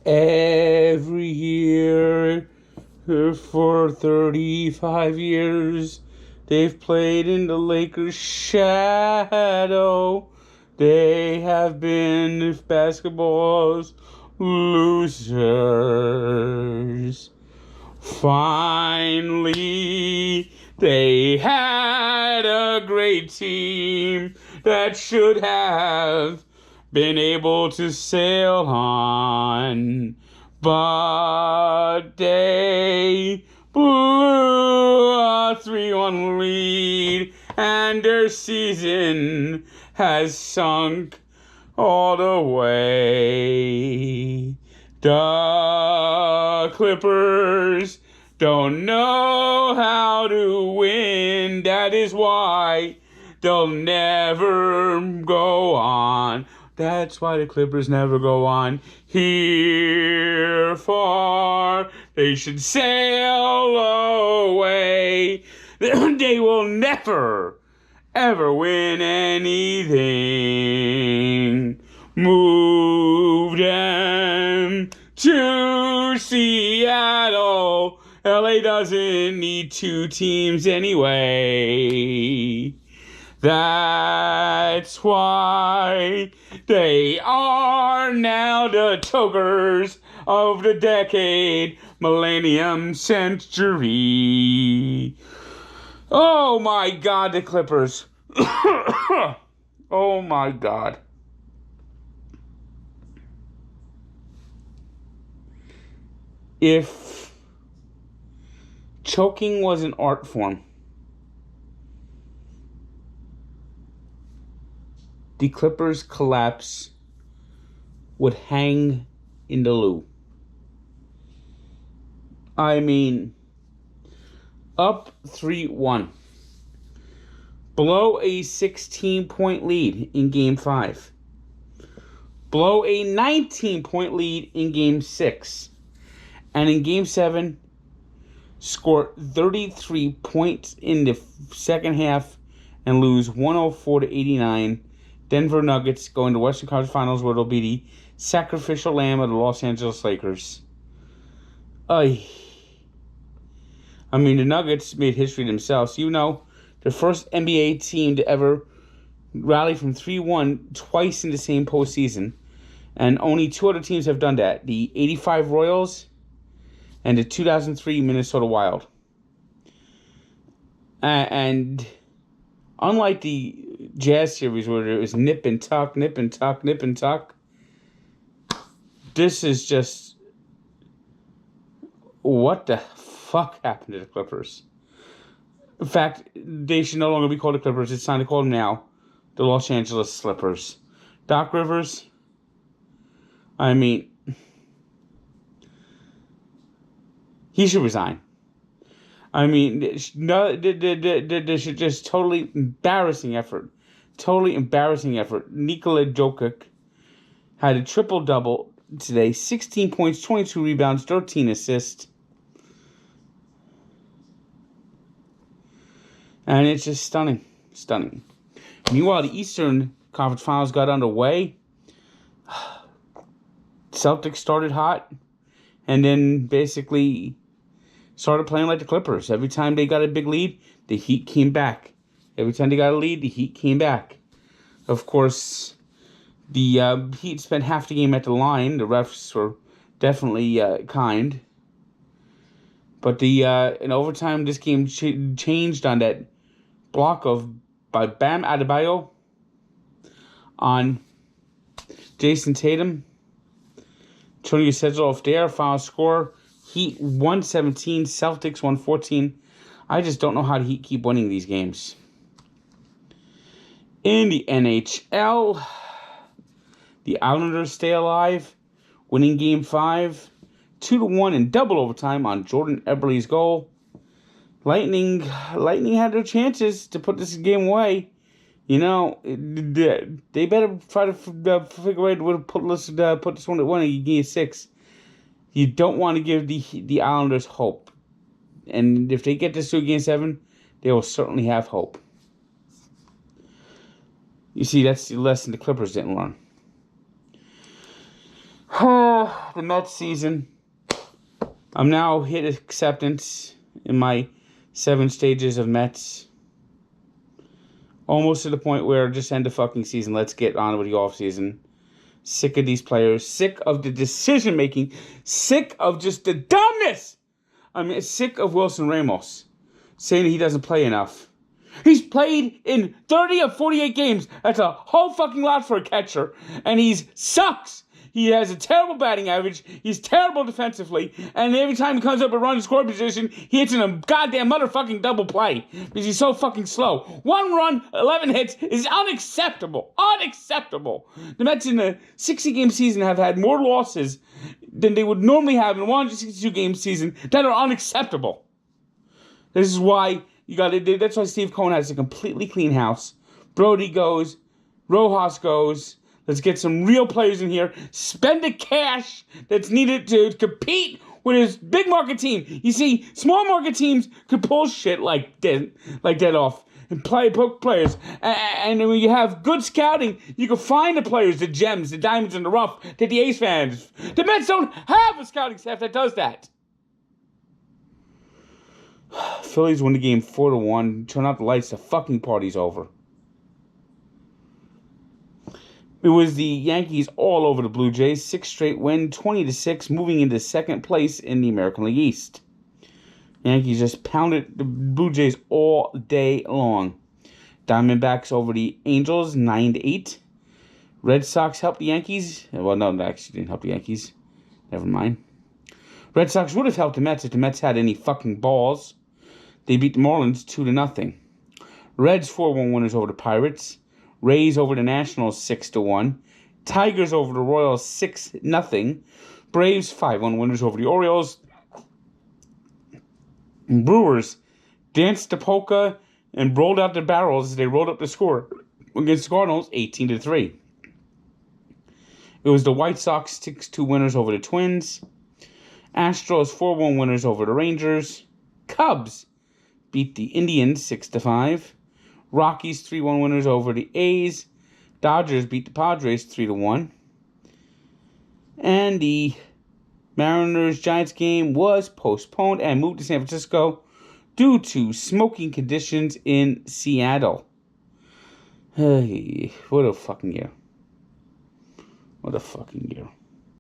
Every year for 35 years, they've played in the Lakers' shadow. They have been basketball's losers. Finally, they had a great team that should have been able to sail on, but they blew a 3-1 lead, and their season has sunk all the way. The Clippers don't know how to win. That is why they'll never go on. That's why the Clippers never go on. Here far, they should sail away. They will never, ever win anything. Move them to Seattle. LA doesn't need two teams anyway. That's why they are now the tokers of the decade, millennium, century. Oh my God, the Clippers. Oh my God. If choking was an art form, the Clippers' collapse would hang in the loo. I mean, up 3-1. Blow a 16-point lead in Game 5. Blow a 19-point lead in Game 6. And in Game 7, score 33 points in the second half and lose 104-89. Denver Nuggets go into Western Conference Finals, where they'll be the sacrificial lamb of the Los Angeles Lakers. I mean, the Nuggets made history themselves. You know, the first NBA team to ever rally from 3-1 twice in the same postseason. And only two other teams have done that. The 85 Royals and the 2003 Minnesota Wild. And unlike the Jazz series where it was nip and tuck, nip and tuck, nip and tuck, this is just, what the fuck happened to the Clippers? In fact, they should no longer be called the Clippers. It's time to call them now the Los Angeles Slippers. Doc Rivers, I mean, he should resign. I mean, no, this is just totally embarrassing effort. Totally embarrassing effort. Nikola Jokic had a triple-double today. 16 points, 22 rebounds, 13 assists. And it's just stunning. Stunning. Meanwhile, the Eastern Conference Finals got underway. Celtics started hot. And then basically started playing like the Clippers. Every time they got a big lead, the Heat came back. Every time they got a lead, the Heat came back. Of course, the Heat spent half the game at the line. The refs were definitely kind. But in overtime, this game changed on that block by Bam Adebayo on Jason Tatum. Antonio Cesar off there, final score. Heat 117, Celtics 114. I just don't know how the Heat keep winning these games. In the NHL, the Islanders stay alive, winning Game 5, 2-1 in double overtime on Jordan Eberle's goal. Lightning had their chances to put this game away. You know, they better try to figure a way to put this one at one in Game 6. You don't want to give the Islanders hope. And if they get this to Game 7, they will certainly have hope. You see, that's the lesson the Clippers didn't learn. The Mets season. I'm now hit acceptance in my 7 stages of Mets. Almost to the point where just end the fucking season. Let's get on with the off season. Sick of these players. Sick of the decision making. Sick of just the dumbness. I mean, sick of Wilson Ramos saying he doesn't play enough. He's played in 30 of 48 games. That's a whole fucking lot for a catcher. And he sucks. He has a terrible batting average. He's terrible defensively. And every time he comes up and runs in scoring position, he hits in a goddamn motherfucking double play. Because he's so fucking slow. 1 run, 11 hits is unacceptable. Unacceptable. The Mets in the 60-game season have had more losses than they would normally have in a 162-game season that are unacceptable. This is why that's why Steve Cohen has a completely clean house. Brody goes. Rojas goes. Let's get some real players in here. Spend the cash that's needed to compete with his big market team. You see, small market teams could pull shit like that off and poke players. And when you have good scouting, you can find the players, the gems, the diamonds in the rough that the A's fans. The Mets don't have a scouting staff that does that. Phillies win the game 4-1. Turn out the lights. The fucking party's over. It was the Yankees all over the Blue Jays. 6 straight win, 20-6, moving into second place in the American League East. Yankees just pounded the Blue Jays all day long. Diamondbacks over the Angels, 9-8. Red Sox helped the Yankees. Well, no, they actually didn't help the Yankees. Never mind. Red Sox would have helped the Mets if the Mets had any fucking balls. They beat the Marlins 2-0. Reds 4-1 winners over the Pirates. Rays over the Nationals 6-1. Tigers over the Royals 6-0. Braves 5-1 winners over the Orioles. And Brewers danced the polka and rolled out their barrels as they rolled up the score against the Cardinals 18-3. It was the White Sox 6-2 winners over the Twins. Astros 4-1 winners over the Rangers. Cubs beat the Indians 6-5. Rockies 3-1 winners over the A's. Dodgers beat the Padres 3-1. And the Mariners-Giants game was postponed and moved to San Francisco due to smoking conditions in Seattle. Hey, what a fucking year. What a fucking year.